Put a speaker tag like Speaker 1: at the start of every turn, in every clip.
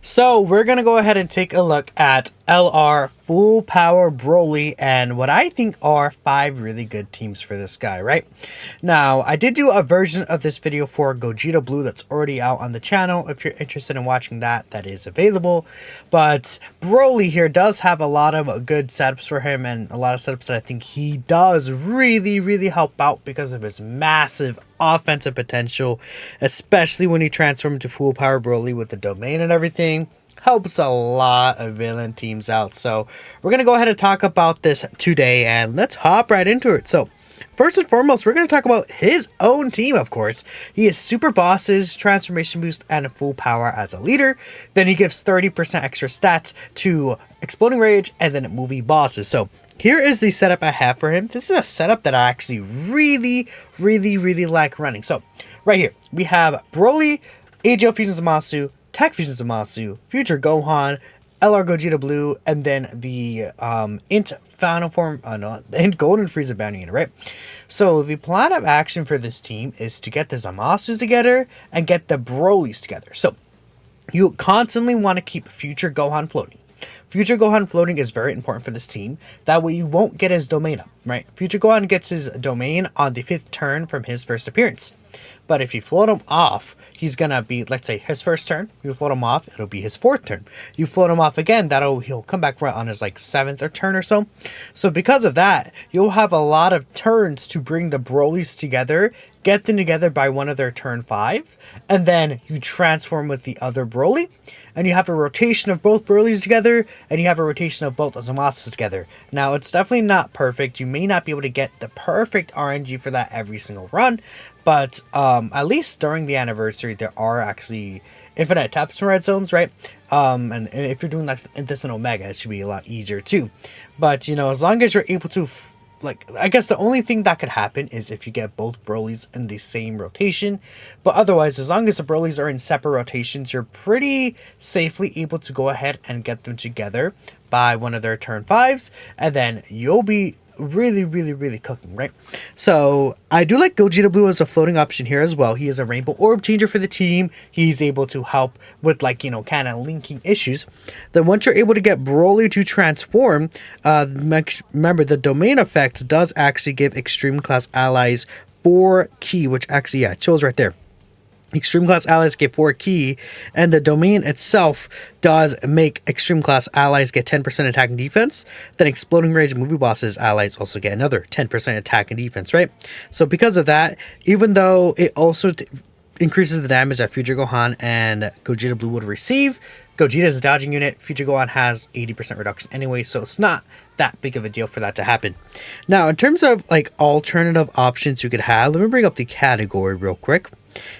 Speaker 1: So we're going to go ahead and take a look at LR Full Power Broly and what I think are 5 really good teams for this guy, right? Now, I did do a version of this video for Gogeta Blue that's already out on the channel. If you're interested in watching that, that is available. But Broly here does have a lot of good setups for him and a lot of setups that I think he does really help out because of his massive offensive potential, especially when he transforms to Full Power Broly with the domain and everything. Helps a lot of villain teams out. So we're going to go ahead and talk about this today, and let's hop right into it. So first and foremost, we're going to talk about his own team, of course. He has Super Bosses, Transformation Boost, and Full Power as a leader. Then he gives 30% extra stats to Exploding Rage and then Movie Bosses. So here is the setup I have for him. This is a setup that I actually really like running. So right here, we have Broly, AGL Fusion Zamasu, Tech Fusion Zamasu, Future Gohan, LR Gogeta Blue, and then the Int Final Form, the Int Golden Frieza Bounty Unit, right? So the plan of action for this team is to get the Zamasus together and get the Brolys together. So you constantly want to keep Future Gohan floating. Future Gohan floating is very important for this team. That way you won't get his domain up, right? Future Gohan gets his domain on the 5th turn from his first appearance. But if you float him off, he's gonna be, let's say, his first turn. You float him off, it'll be his 4th turn. You float him off again, he'll come back right on his 7th or turn or so. So because of that, you'll have a lot of turns to bring the Brolys together, get them together by one of their turn 5, and then you transform with the other Broly, and you have a rotation of both Brolys together, and you have a rotation of both Zamasus together. Now, it's definitely not perfect. You may not be able to get the perfect RNG for that every single run, but at least during the anniversary, there are actually infinite taps from red zones, right? And if you're doing this in Omega, it should be a lot easier too. But, you know, as long as you're able to I guess the only thing that could happen is if you get both Brolys in the same rotation. But otherwise, as long as the Brolys are in separate rotations, you're pretty safely able to go ahead and get them together by one of their turn 5s. And then you'll be really cooking, right? So I do like Gogeta Blue as a floating option here as well. He is a rainbow orb changer for the team. He's able to help with kind of linking issues. Then once you're able to get Broly to transform, remember the domain effect does actually give extreme class allies 4 key, which actually it shows right there. Extreme class allies get 4 key, and the domain itself does make extreme class allies get 10% attack and defense. Then Exploding Rage and Movie Bosses allies also get another 10% attack and defense, right? So because of that, even though it also increases the damage that Future Gohan and Gogeta Blue would receive, Gogeta's a dodging unit, Future Gohan has 80% reduction anyway, so it's not that big of a deal for that to happen. Now, in terms of alternative options you could have, let me bring up the category real quick.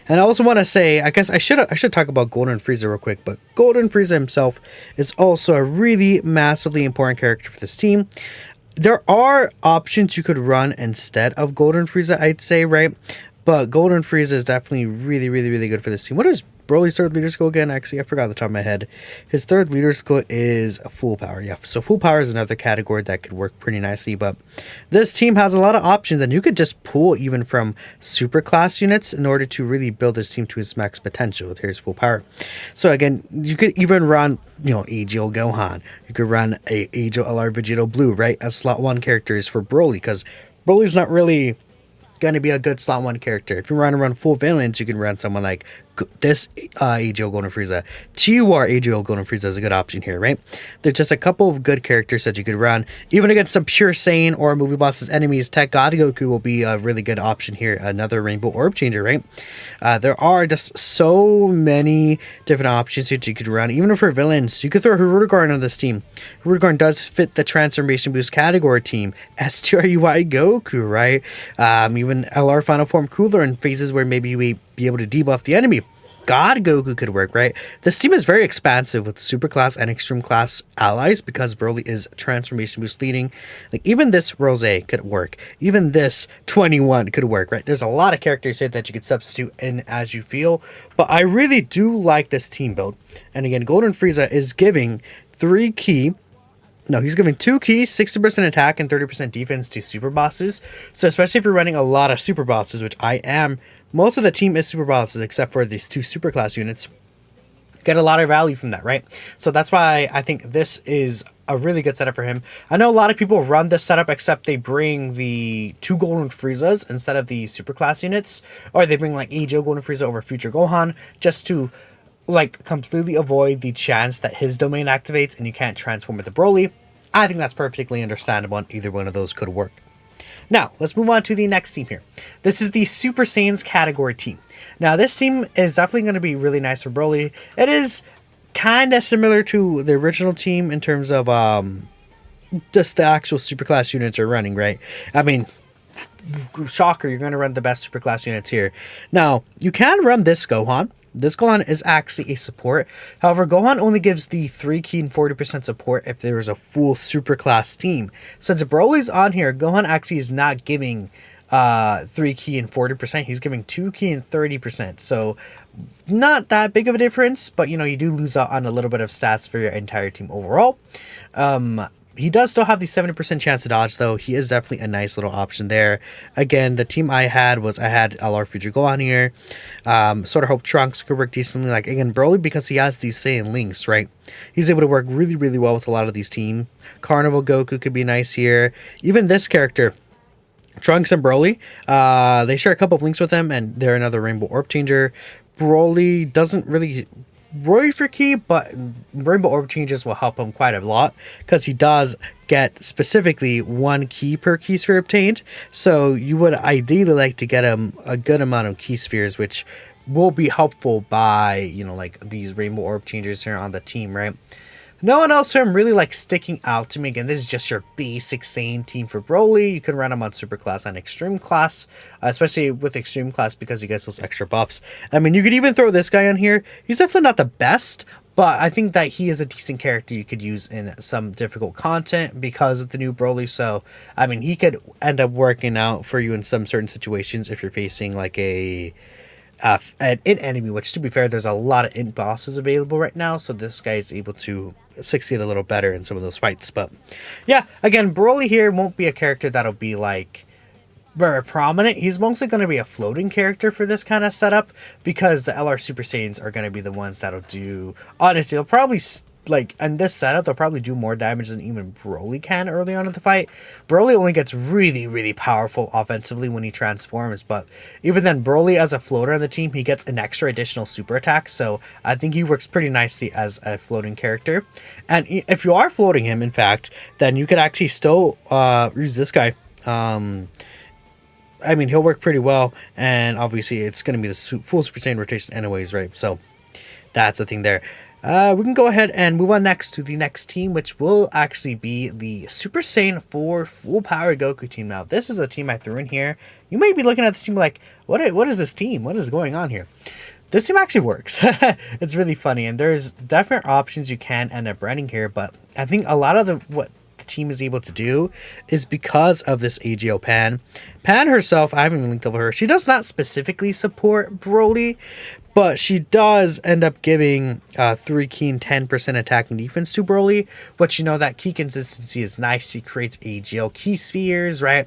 Speaker 1: And I also want to say, I guess I should talk about Golden Frieza real quick, but Golden Frieza himself is also a really massively important character for this team. There are options you could run instead of Golden Frieza, I'd say, right? But Golden Frieza is definitely really good for this team. What is Broly's 3rd leader skill again? Actually, I forgot the top of my head. His 3rd leader skill is Full Power. Yeah, so Full Power is another category that could work pretty nicely. But this team has a lot of options, and you could just pull even from super class units in order to really build this team to its max potential. Here's Full Power. So again, you could even run, AGL Gohan. You could run a AGL LR Vegeta Blue, right? As slot 1 characters for Broly, because Broly's not really going to be a good slot 1 character. If you want to run full villains, you can run someone like this AGL Golden Frieza. TUR AGL Golden Frieza is a good option here, right? There's just a couple of good characters that you could run. Even against some pure Saiyan or Movie Bosses enemies, Tech God Goku will be a really good option here. Another rainbow orb changer, right? There are just so many different options that you could run. Even for villains, you could throw Hirudegarn on this team. Hirudegarn does fit the transformation boost category team. STRUY Goku, right? Even LR Final Form Cooler in phases where maybe we be able to debuff the enemy. God Goku could work, right? This team is very expansive with super class and extreme class allies because Broly is transformation boost leading. Even this Rose could work. Even this 21 could work, right? There's a lot of characters here that you could substitute in as you feel, but I really do like this team build. And again, Golden Frieza is giving 3 key. No, he's giving 2 keys, 60% attack and 30% defense to super bosses. So especially if you're running a lot of super bosses, which I am, most of the team is super bosses except for these 2 super class units. get a lot of value from that, right? So that's why I think this is a really good setup for him. I know a lot of people run this setup, except they bring the 2 Golden Friezas instead of the super class units, or they bring like AGO Golden Frieza over Future Gohan, just to like completely avoid the chance that his domain activates and you can't transform into Broly. I think that's perfectly understandable, and either one of those could work. Now, let's move on to the next team here. This is the Super Saiyans category team. Now, this team is definitely going to be really nice for Broly. It is kind of similar to the original team in terms of just the actual superclass units are running, right? I mean, shocker, you're going to run the best superclass units here. Now, you can run this Gohan. This Gohan is actually a support. However, Gohan only gives the 3 key and 40% support if there is a full superclass team. Since Broly's on here, Gohan actually is not giving 3 key and 40%. He's giving 2 key and 30%. So not that big of a difference, but you know, you do lose out on a little bit of stats for your entire team overall. He does still have the 70% chance to dodge, though. He is definitely a nice little option there. Again, the team I had LR Future Gohan here. Sort of hope Trunks could work decently. Like, again, Broly, because he has these Saiyan links, right? He's able to work really, really well with a lot of these teams. Carnival Goku could be nice here. Even this character, Trunks and Broly, they share a couple of links with them, and they're another Rainbow Orb Changer. Broly doesn't really worry for key, but Rainbow Orb Changes will help him quite a lot, because he does get specifically 1 key per key sphere obtained. So you would ideally like to get him a good amount of key spheres, which will be helpful by, you know, like these Rainbow Orb Changers here on the team, right? No one else I'm really like sticking out to me. Again, this is just your basic Saiyan team for Broly. You can run him on Super Class and Extreme Class, especially with Extreme Class because he gets those extra buffs. I mean, you could even throw this guy on here. He's definitely not the best, but I think that he is a decent character you could use in some difficult content because of the new Broly. So, I mean, he could end up working out for you in some certain situations if you're facing like an int enemy, which, to be fair, there's a lot of int bosses available right now, so this guy is able to succeed a little better in some of those fights. But yeah, again, Broly here won't be a character that'll be like very prominent. He's mostly going to be a floating character for this kind of setup, because the LR Super Saiyans are going to be the ones that'll do, honestly, they'll probably like in this setup, they'll probably do more damage than even Broly can early on in the fight. Broly only gets really, really powerful offensively when he transforms, but even then, Broly as a floater on the team, he gets an extra additional super attack, so I think he works pretty nicely as a floating character. And if you are floating him, in fact, then you could actually still use this guy. I mean, he'll work pretty well, and obviously it's going to be the full Super Saiyan rotation anyways, right? So that's the thing there. We can go ahead and move on next to the next team, which will actually be the Super Saiyan 4 Full Power Goku team. Now, this is a team I threw in here. You may be looking at this team like, what is this team? What is going on here? This team actually works. It's really funny, and there's different options you can end up running here, but I think a lot of what the team is able to do is because of this AGO Pan. Pan herself, I haven't even linked over her. She does not specifically support Broly, but she does end up giving 3 key and 10% attack and defense to Broly. But you know that key consistency is nice. She creates AGL key spheres, right?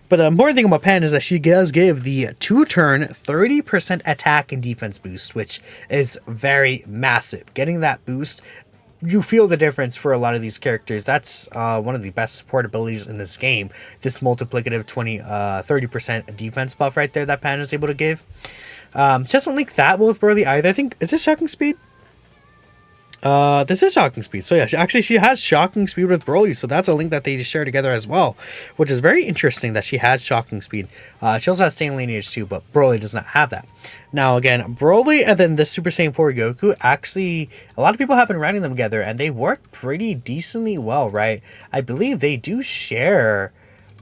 Speaker 1: But the important thing about Pan is that she does give the 2-turn 30% attack and defense boost, which is very massive. Getting that boost, you feel the difference for a lot of these characters. That's one of the best support abilities in this game. This multiplicative 30% defense buff right there that Pan is able to give. She doesn't link that well with Broly either. I think, is this Shocking Speed? This is Shocking Speed. So yeah, she has Shocking Speed with Broly, so that's a link that they share together as well, which is very interesting that she has Shocking Speed. She also has Saiyan Lineage too, but Broly does not have that. Now again, Broly and then the Super Saiyan 4 Goku, actually, a lot of people have been running them together, and they work pretty decently well, right? I believe they do share...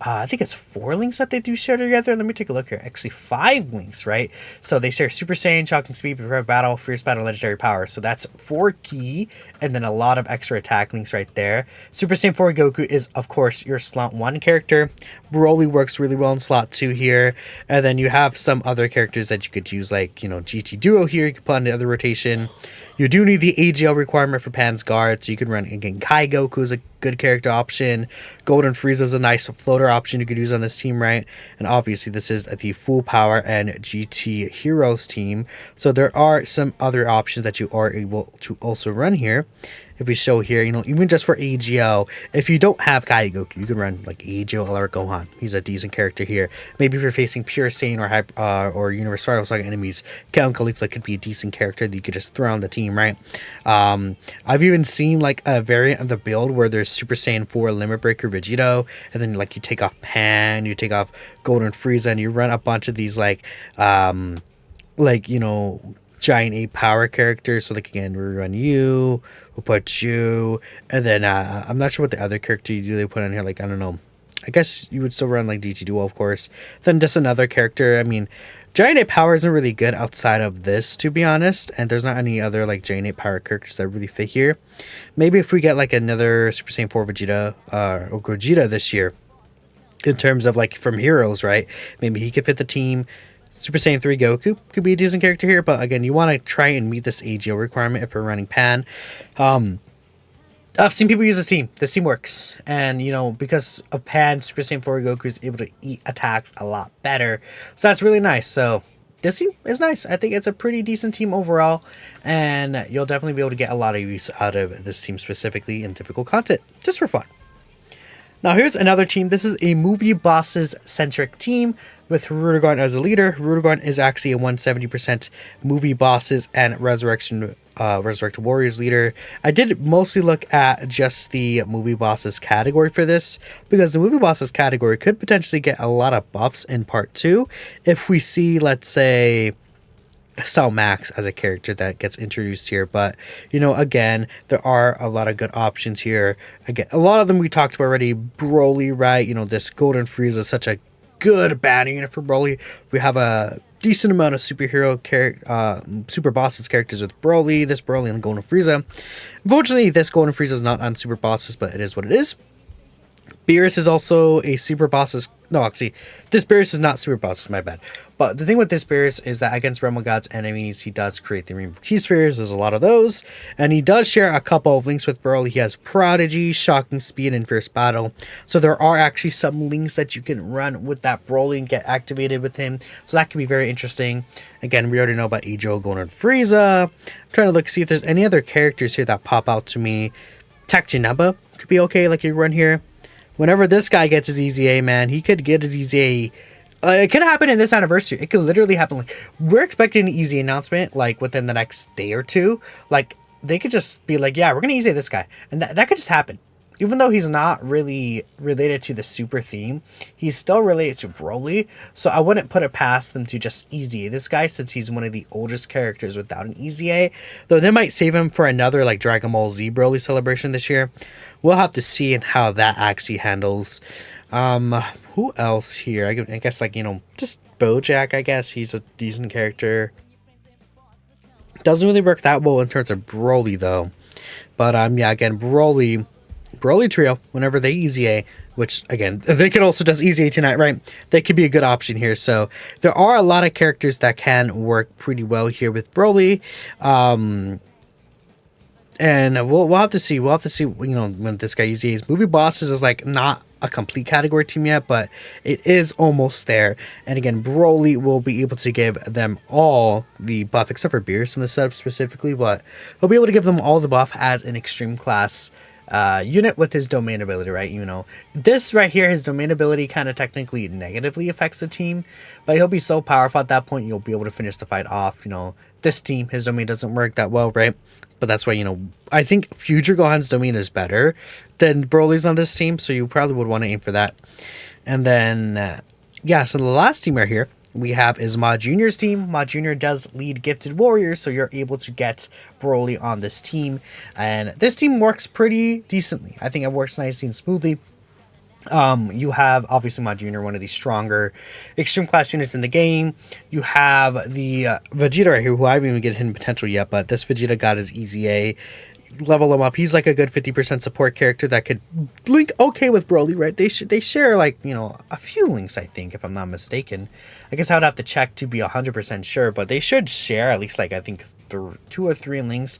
Speaker 1: I think it's 4 links that they do share together. Let me take a look here. Actually, 5 links, right? So they share Super Saiyan, Shocking Speed, Prepare Battle, Fierce Battle, Legendary Power. So that's 4 key, and then a lot of extra attack links right there. Super Saiyan 4 Goku is, of course, your slot 1 character. Broly works really well in slot 2 here. And then you have some other characters that you could use, like, you know, GT Duo here. You could put on the other rotation. You do need the AGL requirement for Pan's Guard, so you can run again Kai Goku as a good character option. Golden Frieza is a nice floater option you could use on this team, right? And obviously this is the Full Power and GT Heroes team. So there are some other options that you are able to also run here. If we show here, you know, even just for AGL, if you don't have Kai Goku, you can run like AGL or Gohan. He's a decent character here. Maybe if you're facing pure Saiyan or Universe Spiral Saga enemies, Count Caulifla could be a decent character that you could just throw on the team, right? I've even seen like a variant of the build where there's Super Saiyan 4 Limit Breaker Vegito, and then like you take off Pan, you take off Golden Frieza, and you run a bunch of these like you know, giant 8 power characters. So like again, we run you, we'll put you, and then I'm not sure what the other character you do they put on here, like I don't know, I guess you would still run like DG Duo, of course, then just another character. I mean, giant 8 power isn't really good outside of this, to be honest, and there's not any other like giant 8 power characters that really fit here. Maybe if we get like another Super Saiyan 4 Vegeta or Gogeta this year, in terms of like from Heroes, right, maybe he could fit the team. Super Saiyan 3 Goku could be a decent character here, but again, you want to try and meet this AGO requirement if we're running Pan. I've seen people use this team. This team works. And, you know, because of Pan, Super Saiyan 4 Goku is able to eat attacks a lot better. So that's really nice. So this team is nice. I think it's a pretty decent team overall. And you'll definitely be able to get a lot of use out of this team specifically in difficult content, just for fun. Now here's another team. This is a movie bosses centric team with Rudegarn as a leader. Rudegarn is actually a 170% movie bosses and Resurrected Warriors leader. I did mostly look at just the movie bosses category for this, because the movie bosses category could potentially get a lot of buffs in part 2 if we see, let's say, Cell Max as a character that gets introduced here. But, you know, again, there are a lot of good options here. Again, a lot of them we talked about already. Broly, right? You know, this Golden Frieza is such a good banner unit for Broly. We have a decent amount of superhero super bosses characters with Broly, this Broly, and Golden Frieza. Unfortunately, this Golden Frieza is not on super bosses, but it is what it is. Beerus is also a super bosses. No, actually, this Beerus is not super bosses, my bad. But the thing with this Beerus is that against Realm of God's enemies, he does create the Rainbow Key Spheres. There's a lot of those. And he does share a couple of links with Broly. He has Prodigy, Shocking Speed, and Fierce Battle. So there are actually some links that you can run with that Broly and get activated with him. So that can be very interesting. Again, we already know about Ajo, Golden Frieza. I'm trying to look, see if there's any other characters here that pop out to me. Takjinaba could be okay, like you run here. Whenever this guy gets his EZA, man, he could get his EZA. It could happen in this anniversary. It could literally happen. Like, we're expecting an EZA announcement, like, within the next day or two. Like, they could just be like, yeah, we're going to EZA this guy. And that could just happen. Even though he's not really related to the super theme, he's still related to Broly. So I wouldn't put it past them to just EZA this guy, since he's one of the oldest characters without an EZA. Though they might save him for another like Dragon Ball Z Broly celebration this year. We'll have to see how that actually handles. Who else here? I guess, like, you know, just Bojack, I guess. He's a decent character. Doesn't really work that well in terms of Broly, though. But, yeah, again, Broly Trio, whenever they EZA, which, again, they could also just EZA tonight, right? They could be a good option here. So, there are a lot of characters that can work pretty well here with Broly. And we'll have to see. We'll have to see, you know, when this guy EZAs. Movie bosses is like not a complete category team yet, but it is almost there. And again, Broly will be able to give them all the buff, except for Beerus in the setup specifically, but he'll be able to give them all the buff as an extreme class unit with his domain ability, right? You know, this right here, his domain ability kind of technically negatively affects the team, but he'll be so powerful at that point, you'll be able to finish the fight off. You know, this team, his domain doesn't work that well, right? But that's why, you know, I think Future Gohan's domain is better than Broly's on this team, so you probably would want to aim for that. And then, yeah, so the last team right here we have is Ma Jr.'s team. Ma Jr. does lead Gifted Warriors, so you're able to get Broly on this team. And this team works pretty decently. I think it works nicely and smoothly. You have, obviously, Ma Jr., one of the stronger extreme class units in the game. You have the Vegeta right here, who I haven't even get hidden potential yet, but this Vegeta got his EZA. Level him up. He's like a good 50% support character that could link okay with Broly, right? They share, like, you know, a few links, I think, if I'm not mistaken. I guess I would have to check to be 100% sure, but they should share at least, like, I think two or three links.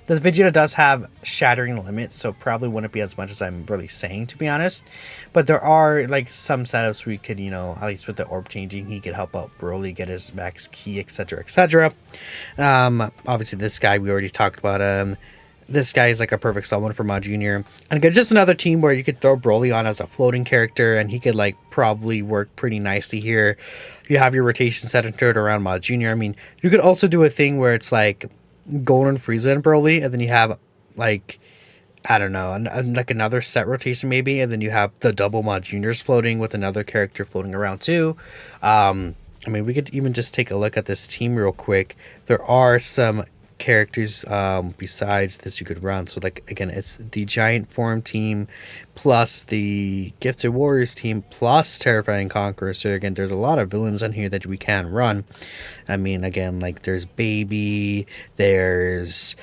Speaker 1: This Vegeta does have shattering limits, so probably wouldn't be as much as I'm really saying, to be honest. But there are like some setups we could, at least with the orb changing, he could help out Broly get his max key, etc., etc. Obviously, this guy we already talked about. This guy is like a perfect someone for Ma Junior, and again, just another team where you could throw Broly on as a floating character, and he could like probably work pretty nicely here. You have your rotation centered around Ma Junior. I mean, you could also do a thing where it's like Golden Frieza and Broly, and then you have like, I don't know, like another set rotation maybe, and then you have the double Ma Juniors floating with another character floating around too. I mean, we could even just take a look at this team real quick. There are some characters besides this you could run. So like, again, it's the Giant Form team plus the Gifted Warriors team plus Terrifying Conqueror. So again, there's a lot of villains on here that we can run. I mean, again, like there's Baby, there's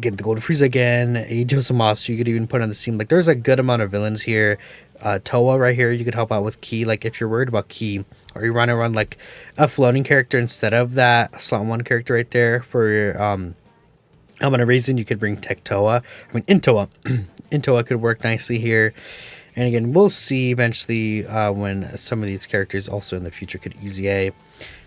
Speaker 1: get the Golden Frieza again, Aegis Master you could even put on the team. Like there's a good amount of villains here. Toa right here, you could help out with Ki. Like if you're worried about Ki, or you want to run like a floating character instead of that slot one character right there for your element of reason, you could bring Tech Toa. I mean Intoa. Intoa could work nicely here. And again, we'll see eventually when some of these characters also in the future could easy A.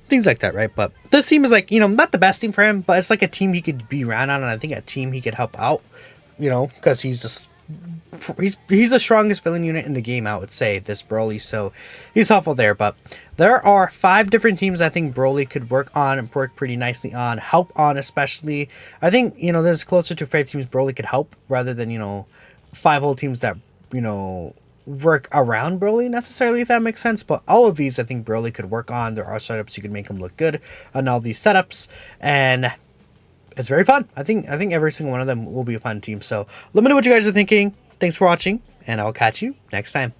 Speaker 1: Things like that, right? But this team is like, not the best team for him, but it's like a team he could be around on, and I think a team he could help out, because he's just he's the strongest villain unit in the game, I would say, this Broly, so he's helpful there. But there are 5 different teams I think Broly could work on and work pretty nicely on, help on especially. I think, there's closer to 5 teams Broly could help rather than, 5 whole teams that, work around Broly necessarily, if that makes sense. But all of these I think Broly could work on. There are setups you could make him look good on all these setups, and it's very fun. I think every single one of them will be a fun team. So let me know what you guys are thinking. Thanks for watching, and I'll catch you next time.